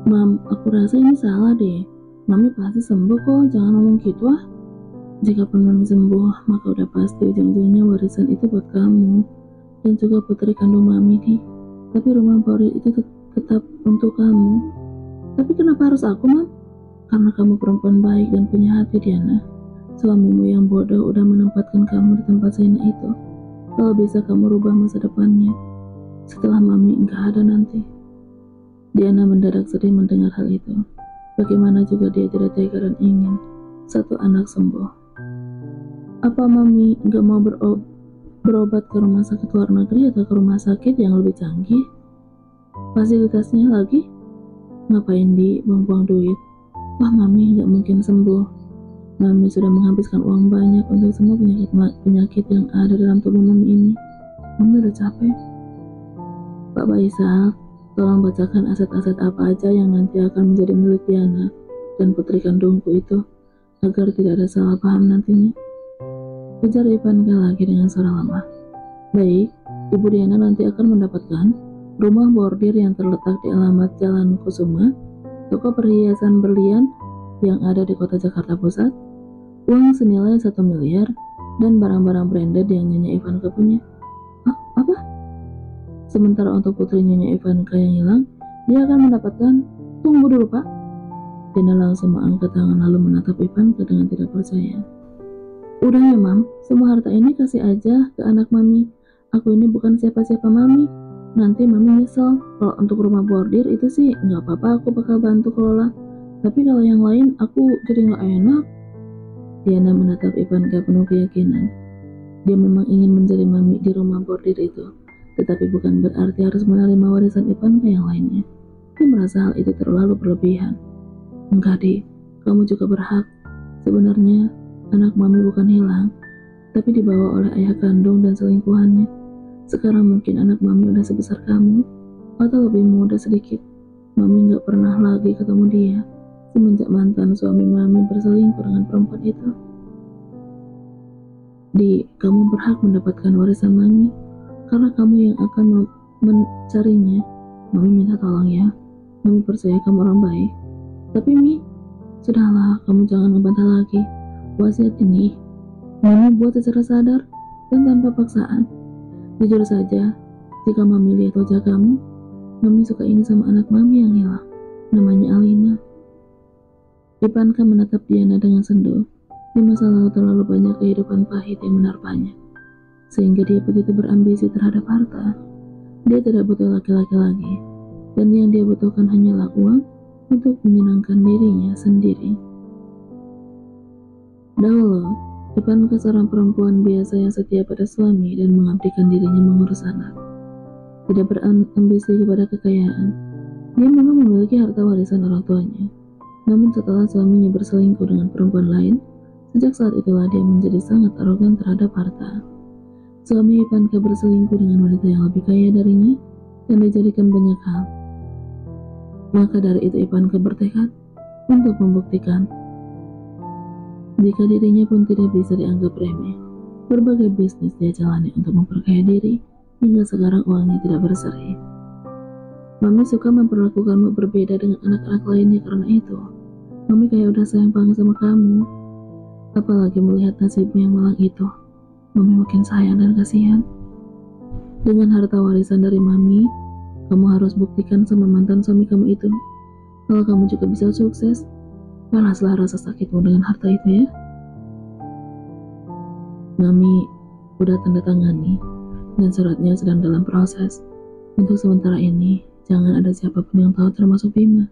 Mam, aku rasa ini salah deh. Mami pasti sembuh kok, jangan ngomong gitu ah. Jikapun Mami sembuh, maka udah pasti ujung-ujungnya warisan itu buat kamu dan juga putri kandung Mami nih. Tapi rumah Borir itu tetap untuk kamu. Tapi kenapa harus aku, Mam? Karena kamu perempuan baik dan punya hati, Diana. Suamimu yang bodoh udah menempatkan kamu di tempat Zaina itu. Kalau bisa kamu rubah masa depannya setelah Mami nggak ada nanti. Diana mendadak sedih mendengar hal itu. Bagaimana juga dia tidak tega dan ingin satu anak sembuh. Apa Mami nggak mau berobat ke rumah sakit luar negeri atau ke rumah sakit yang lebih canggih? Fasilitasnya lagi? Ngapain buang-buang duit? Wah, Mami nggak mungkin sembuh. Mami sudah menghabiskan uang banyak untuk semua penyakit yang ada dalam tubuh Mami ini. Mami udah capek. Pak Faisal, tolong bacakan aset-aset apa aja yang nanti akan menjadi milik Diana dan putri kandungku itu, agar tidak ada salah paham nantinya. Ujar Ivanka lagi dengan suara lemah. Baik, Ibu Diana nanti akan mendapatkan rumah bordir yang terletak di alamat Jalan Kusuma, toko perhiasan berlian yang ada di kota Jakarta Pusat, uang senilai 1 miliar, dan barang-barang branded yang Nyonya Ivanka punya. Apa? Sementara untuk putri Nyonya Ivanka yang hilang, dia akan mendapatkan... Tunggu dulu, Pak. Diana langsung mengangkat tangan lalu menatap Ivanka dengan tidak percaya. Udah ya, Mam, semua harta ini kasih aja ke anak Mami. Aku ini bukan siapa-siapa Mami. Nanti Mami nyesel. Kalau untuk rumah bordir itu sih nggak apa-apa, aku bakal bantu kelola. Tapi kalau yang lain aku jadi nggak enak. Diana menatap Ivanka penuh keyakinan. Dia memang ingin menjadi Mami di rumah bordir itu, tetapi bukan berarti harus menerima warisan Ivanka yang lainnya. Dia merasa hal itu terlalu berlebihan. Enggak, Dik, kamu juga berhak. Sebenarnya anak Mami bukan hilang, tapi dibawa oleh ayah kandung dan selingkuhannya. Sekarang mungkin anak Mami udah sebesar kamu, atau lebih muda sedikit. Mami gak pernah lagi ketemu dia, semenjak mantan suami Mami berselingkuh dengan perempuan itu. Di, kamu berhak mendapatkan warisan Mami, karena kamu yang akan mencarinya. Mami minta tolong ya, Mami percaya kamu orang baik. Tapi Mi, sudahlah, kamu jangan ngebantah lagi. Wasiat ini Mami buat secara sadar dan tanpa paksaan. Jujur saja, jika Mami lihat wajah kamu, Mami suka ingin sama anak Mami yang hilang. Namanya Alina. Ivanka menatap Diana dengan sendu. Di masa lalu terlalu banyak kehidupan pahit yang menerpanya, sehingga dia begitu berambisi terhadap harta. Dia tidak butuh laki-laki lagi, dan yang dia butuhkan hanyalah uang untuk menyenangkan dirinya sendiri. Dahulu, Ivanka seorang perempuan biasa yang setia pada suami dan mengabdikan dirinya mengurus anak. Tidak berambisi kepada kekayaan. Dia memang memiliki harta warisan orang tuanya. Namun setelah suaminya berselingkuh dengan perempuan lain, sejak saat itulah dia menjadi sangat arogan terhadap harta. Suami Ivanka berselingkuh dengan wanita yang lebih kaya darinya dan dijadikan banyak hal. Maka dari itu Ivanka bertekad untuk membuktikan jika dirinya pun tidak bisa dianggap remeh. Berbagai bisnis dia jalani untuk memperkaya diri, hingga sekarang uangnya tidak berseri. Mami suka memperlakukanmu berbeda dengan anak-anak lainnya karena itu. Mami kayak udah sayang banget sama kamu. Apalagi melihat nasibmu yang malang itu, Mami makin sayang dan kasihan. Dengan harta warisan dari Mami, kamu harus buktikan sama mantan suami kamu itu kalau kamu juga bisa sukses. Balaslah rasa sakitmu dengan harta itu ya. Mami udah tanda tangani dan suratnya sedang dalam proses. Untuk sementara ini, jangan ada siapapun yang tahu termasuk Bima.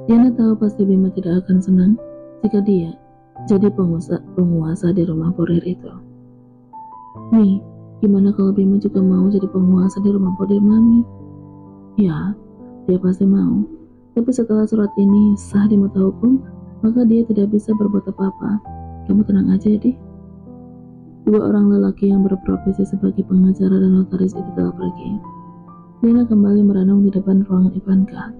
Diana tahu pasti Bima tidak akan senang jika dia jadi penguasa di rumah bordir itu. Mi, gimana kalau Bima juga mau jadi penguasa di rumah bordir Mami? Ya, dia pasti mau. Tapi setelah surat ini sah di mata hukum, maka dia tidak bisa berbuat apa-apa. Kamu tenang aja ya, Di. Dua orang lelaki yang berprofesi sebagai pengacara dan notaris itu telah pergi. Diana kembali merenung di depan ruangan Ivanka.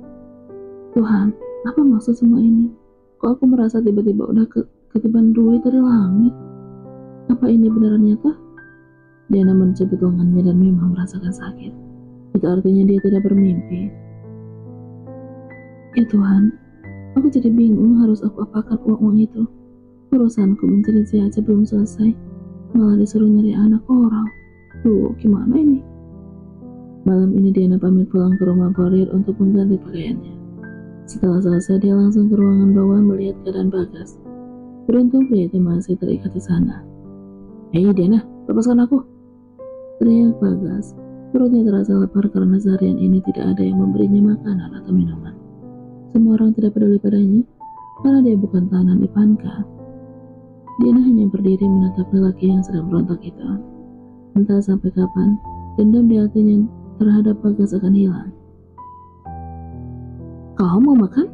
Tuhan, apa maksud semua ini? Kok aku merasa tiba-tiba udah ketiban duit dari langit? Apa ini benar nyata? Diana mencubit lengannya dan memang merasakan sakit. Itu artinya dia tidak bermimpi. Ya Tuhan, aku jadi bingung harus aku apakan uang itu. Urusanku mencari si aja belum selesai, malah disuruh nyari anak orang. Duh, gimana ini? Malam ini Diana pamit pulang ke rumah Porir untuk mengganti pakaiannya. Setelah selesai, dia langsung ke ruangan bawah melihat keadaan Bagas. Beruntung pria itu masih terikat di sana. Hei Diana, lepaskan aku! Teriak Bagas. Perutnya terasa lapar karena seharian ini tidak ada yang memberinya makanan atau minuman. Semua orang tidak peduli padanya karena dia bukan tahanan Ivanka. Diana hanya berdiri menatap lelaki yang sedang berontak itu. Entah sampai kapan dendam di hatinya terhadap Bagas akan hilang. Kau mau makan?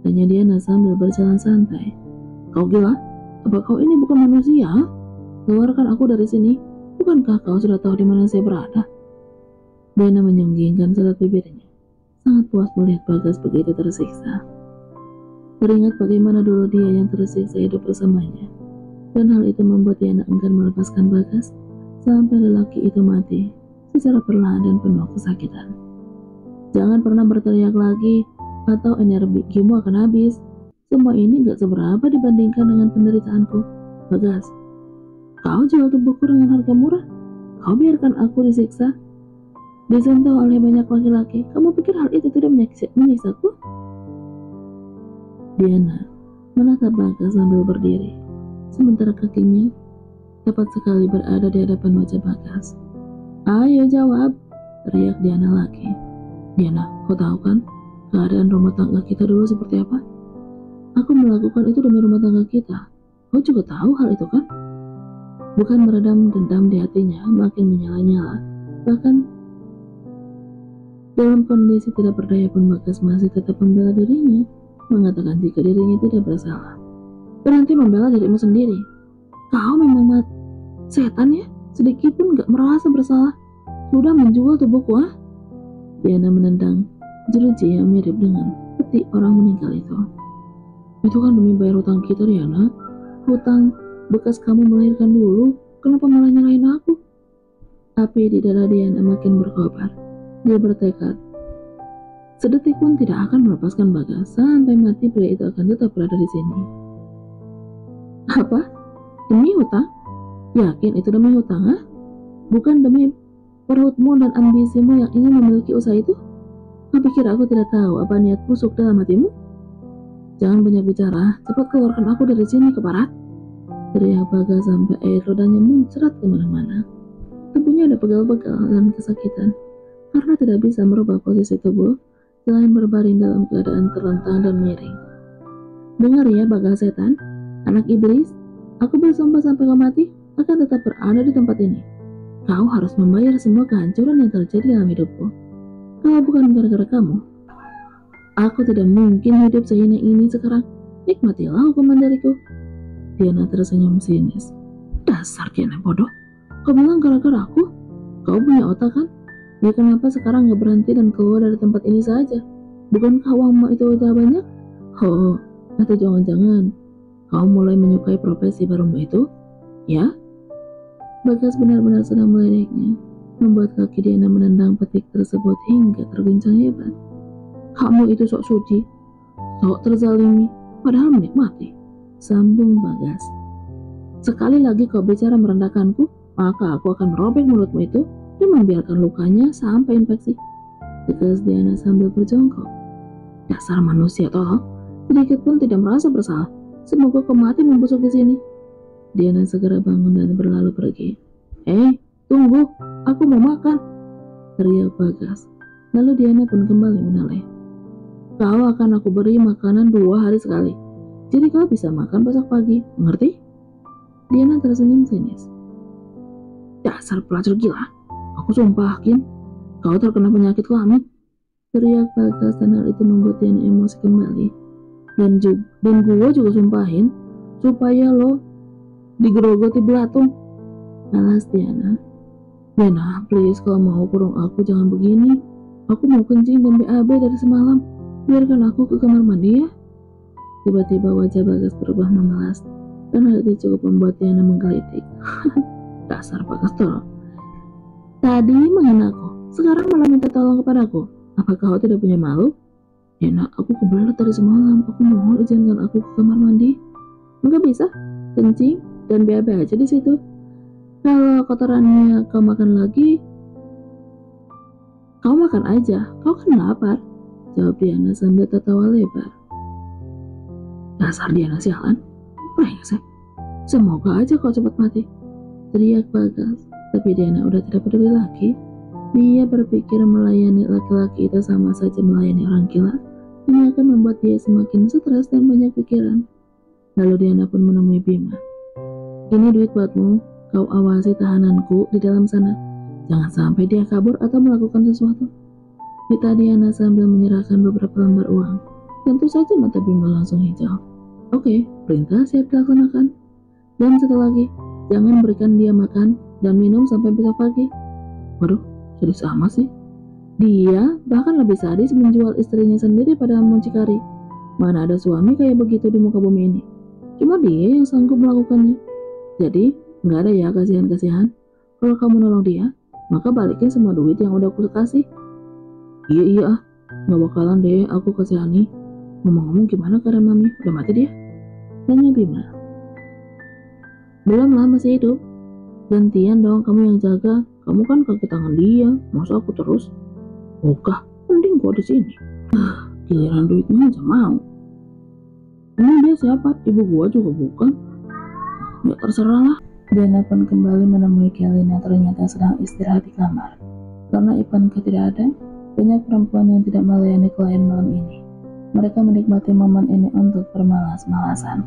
Tanya Diana sambil berjalan santai. Kau gila? Apa kau ini bukan manusia? Keluarkan aku dari sini. Bukankah kau sudah tahu di mana saya berada? Diana menyunggingkan serat bibirnya. Sangat puas melihat Bagas begitu tersiksa. Teringat bagaimana dulu dia yang tersiksa hidup bersamanya. Dan hal itu membuat Diana enggan melepaskan Bagas sampai lelaki itu mati secara perlahan dan penuh kesakitan. Jangan pernah berteriak lagi atau energimu akan habis. Semua ini gak seberapa dibandingkan dengan penderitaanku. Bagas, kau jual tubuhku dengan harga murah. Kau biarkan aku disiksa, disentuh oleh banyak laki-laki. Kamu pikir hal itu tidak menyiksaku? Diana menatap Bagas sambil berdiri, sementara kakinya tepat sekali berada di hadapan wajah Bagas. Ayo jawab, teriak Diana lagi. Diana, kau tahu kan keadaan rumah tangga kita dulu seperti apa? Aku melakukan itu demi rumah tangga kita. Kau juga tahu hal itu kan? Bukan meredam dendam di hatinya, makin menyala-nyala. Bahkan dalam kondisi tidak berdaya pun Bagas masih tetap membela dirinya, mengatakan jika dirinya tidak bersalah. Berhenti membela dirimu sendiri. Kau memang setan ya? Sedikit pun gak merasa bersalah. Sudah menjual tubuhku, ah? Diana menendang jeruji yang mirip dengan peti orang meninggal itu. Itu kan demi bayar hutang kita, Diana. Hutang bekas kamu melahirkan dulu. Kenapa malah nyalahin aku? Api di dada Diana makin berkobar. Dia bertekad sedetik pun tidak akan melepaskan Bagas. Sampai mati pria itu akan tetap berada di sini. Apa? Demi hutang? Yakin itu demi hutang, ah? Bukan demi perutmu dan ambisimu yang ingin memiliki usaha itu? Kau pikir aku tidak tahu apa niat busuk dalam hatimu? Jangan banyak bicara, cepat keluarkan aku dari sini ke barat. Teriak Bagas sampai air rodanya muncrat kemana-mana. Tubuhnya ada pegal-pegal dan kesakitan karena tidak bisa merubah posisi tubuh selain berbaring dalam keadaan terlentang dan miring. Dengar ya Bagas setan, anak iblis, aku bersumpah sampai kau mati akan tetap berada di tempat ini. Kau harus membayar semua kehancuran yang terjadi dalam hidupku. Kalau bukan gara-gara kamu, aku tidak mungkin hidup sehina ini sekarang. Nikmatilah hukuman dariku. Diana tersenyum sinis. Dasar Diana bodoh. Kau bilang gara-gara aku? Kau punya otak kan? Ya kenapa sekarang gak berhenti dan keluar dari tempat ini saja? Bukankah uangmu itu udah banyak? Oh, atau jangan-jangan kau mulai menyukai profesi barumu itu? Ya? Bagas benar-benar sedang meledeknya, membuat kaki Diana menendang petik tersebut hingga terguncang hebat. Kamu itu sok suci, sok terzalimi, padahal menikmati, sambung Bagas. Sekali lagi kau bicara merendahkanku, maka aku akan merobek mulutmu itu dan membiarkan lukanya sampai infeksi. Tegas Diana sambil berjongkok. Dasar manusia tolong, sedikit pun tidak merasa bersalah. Semoga kau mati membusuk di sini. Diana segera bangun dan berlalu pergi. Tunggu, aku mau makan, teriak Bagas. Lalu Diana pun kembali menoleh. Kau akan aku beri makanan 2 hari sekali, jadi kau bisa makan besok pagi, mengerti? Diana tersenyum sinis. Dasar pelacur gila, aku sumpahin kau terkena penyakit kelamin, teriak Bagas, dan hal itu membuat Diana emosi kembali. Dan gua juga sumpahin supaya lo digerogoti belatung, balas Diana. Diana, please kalau mau kurung aku jangan begini. Aku mau kencing dan BAB dari semalam. Biarkan aku ke kamar mandi ya. Tiba-tiba wajah Bagas berubah memelas, dan hal itu cukup membuat Diana menggelitik. Dasar Bagas tolong. Tadi menghina aku, sekarang malah minta tolong kepadaku. Apakah kau tidak punya malu? Diana, aku kebelet dari semalam. Aku mohon izinkan aku ke kamar mandi. Enggak bisa. Kencing dan BAB aja di situ. Kalau kotorannya kau makan lagi, kau makan aja. Kau kan lapar. Jawab Diana sambil tertawa lebar. Dasar Diana sialan. Brengsek. Semoga aja kau cepat mati. Teriak Bagas. Tapi Diana udah tidak peduli lagi. Dia berpikir melayani laki-laki itu sama saja melayani orang gila. Ini akan membuat dia semakin stres dan banyak pikiran. Lalu Diana pun menemui Bima. Ini duit buatmu. Kau awasi tahananku di dalam sana. Jangan sampai dia kabur atau melakukan sesuatu. Kata Diana sambil menyerahkan beberapa lembar uang. Tentu saja mata Bima langsung hijau. Oke, perintah siap dilaksanakan. Dan satu lagi, jangan berikan dia makan dan minum sampai besok pagi. Waduh, serius amat sih. Dia bahkan lebih sadis menjual istrinya sendiri pada mucikari. Mana ada suami kayak begitu di muka bumi ini. Cuma dia yang sanggup melakukannya. Jadi, nggak ada ya kasihan-kasihan. Kalau kamu nolong dia, maka balikin semua duit yang udah aku kasih. Iya, nggak bakalan deh aku kasihani. Ngomong-ngomong gimana keadaan mami? Udah mati dia? Tanya Bima. Belum lah, masih hidup. Gantian dong kamu yang jaga. Kamu kan kaki tangan dia. Masa aku terus? Ogah, mending gua di sini. Giliran duitnya aja mau. Emang dia siapa? Ibu gua juga bukan. Ya terserah lah. Diana pun kembali menemui Kelly yang ternyata sedang istirahat di kamar. Karena Ivanka tidak ada, banyak perempuan yang tidak melayani klien malam ini. Mereka menikmati momen ini untuk bermalas-malasan.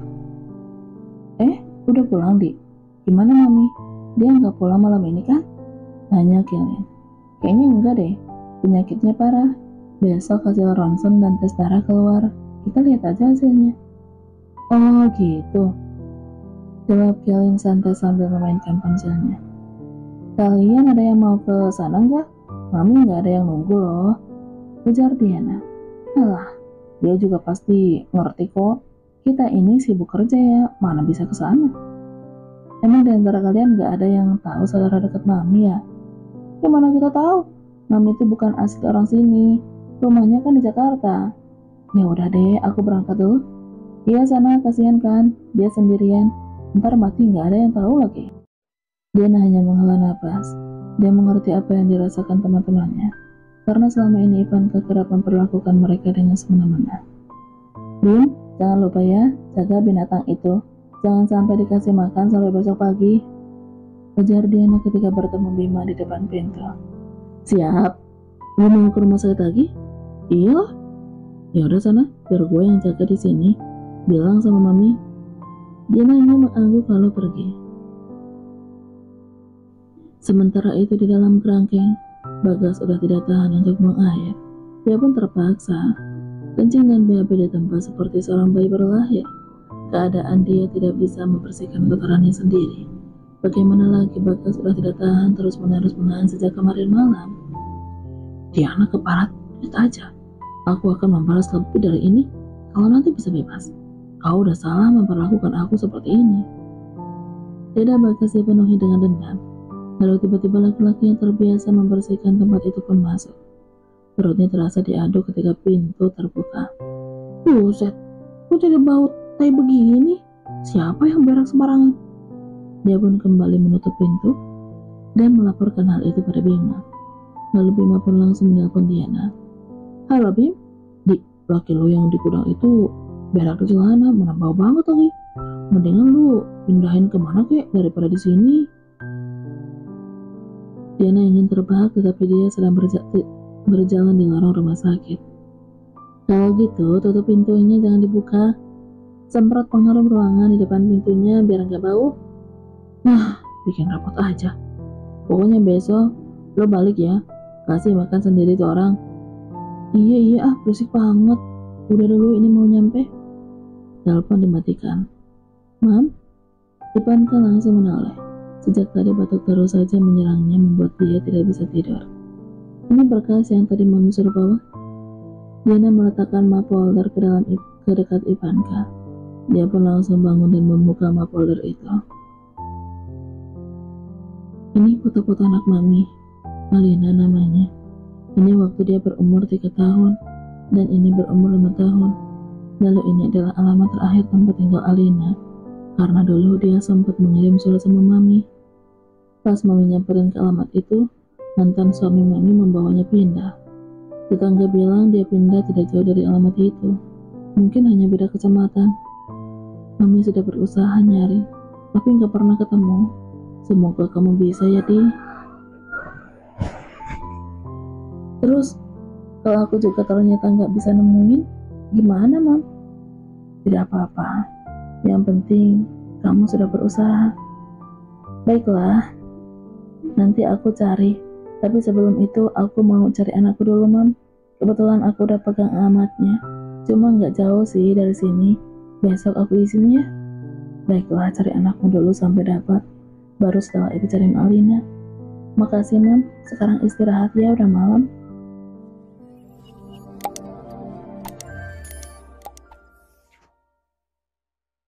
Udah pulang, Dik? Gimana Mami? Dia nggak pulang malam ini kan? Tanya Kelly. Kayaknya enggak deh. Penyakitnya parah. Besok hasil ronsen dan tes darah keluar. Kita lihat aja hasilnya. Oh gitu. Jawab Kelly santai sambil memainkan ponselnya. Kalian ada yang mau ke sana nggak? Mami nggak ada yang nunggu loh. Ujar Diana. Alah, dia juga pasti ngerti kok. Kita ini sibuk kerja ya, mana bisa ke sana. Emang di antara kalian nggak ada yang tahu saudara dekat Mami ya? Gimana kita tahu? Mami itu bukan asli orang sini. Rumahnya kan di Jakarta. Ya udah deh, aku berangkat dulu. Iya sana, kasihan kan? Dia sendirian. Ntar mati nggak ada yang tahu lagi. Dia hanya menghela napas. Dia mengerti apa yang dirasakan teman-temannya. Karena selama ini Ivanka kerap memperlakukan mereka dengan semena-mena. Bim, jangan lupa ya, jaga binatang itu. Jangan sampai dikasih makan sampai besok pagi. Ujar Diana ketika bertemu Bima di depan pintu. Siap. Lu mau ke rumah sakit lagi? Iya. Ya udah sana, biar gue yang jaga di sini. Bilang sama Mami. Diana hanya mengangguk lalu pergi. Sementara itu di dalam kerangkeng, Bagas sudah tidak tahan untuk buang air. Dia pun terpaksa kencing dan BAB di tempat seperti seorang bayi baru lahir. Keadaan dia tidak bisa membersihkan kotorannya sendiri. Bagaimana lagi Bagas sudah tidak tahan terus-menerus menahan sejak kemarin malam. Diana keparat, lihat aja. Aku akan membalas lebih dari ini. Kalau nanti bisa bebas. Kau udah salah memperlakukan aku seperti ini. Dada Bagas dipenuhi dengan dendam. Lalu tiba-tiba laki-laki yang terbiasa membersihkan tempat itu pun masuk. Perutnya terasa diaduk ketika pintu terbuka. Buset, kok jadi bau tai begini? Siapa yang berak sembarangan? Dia pun kembali menutup pintu dan melaporkan hal itu pada Bima. Lalu Bima pun langsung menelpon Diana. Halo Bim, laki lo yang di gudang itu berak di celana, mana bau banget lagi. Mendingan lu pindahin kemana kek daripada di sini. Diana ingin terbahak tetapi dia sedang berjalan di lorong rumah sakit. Kalau gitu tutup pintunya, jangan dibuka. Semprot pengharum ruangan di depan pintunya biar nggak bau. Nah, bikin repot aja. Pokoknya besok lo balik ya, kasih makan sendiri tuh orang. Iya berisik banget. Udah dulu, ini mau nyampe. Telepon dimatikan. Mam, Ivanka langsung menoleh. Sejak tadi batuk terus saja menyerangnya membuat dia tidak bisa tidur. Ini berkas yang tadi Mami suruh bawa. Diana meletakkan map folder ke dekat Ivanka. Dia pun langsung bangun dan membuka map folder itu. Ini foto-foto anak Mami, Alina namanya. Ini waktu dia berumur 3 tahun. dan ini berumur 5 tahun. Lalu ini adalah alamat terakhir tempat tinggal Alina, karena dulu dia sempat mengirim surat sama Mami. Pas Mami nyamperin ke alamat itu, mantan suami Mami membawanya pindah. Tetangga bilang dia pindah tidak jauh dari alamat itu, mungkin hanya beda kecamatan. Mami sudah berusaha nyari, tapi nggak pernah ketemu. Semoga kamu bisa ya, Di. Terus, kalau aku juga ternyata nggak bisa nemuin, gimana, Mam? Tidak apa-apa. Yang penting, kamu sudah berusaha. Baiklah, nanti aku cari. Tapi sebelum itu, aku mau cari anakku dulu, Mam. Kebetulan aku udah pegang alamatnya. Cuma nggak jauh sih dari sini. Besok aku izin ya. Baiklah, cari anakmu dulu sampai dapat. Baru setelah itu cari Alina. Makasih, Mam. Sekarang istirahat ya, udah malam.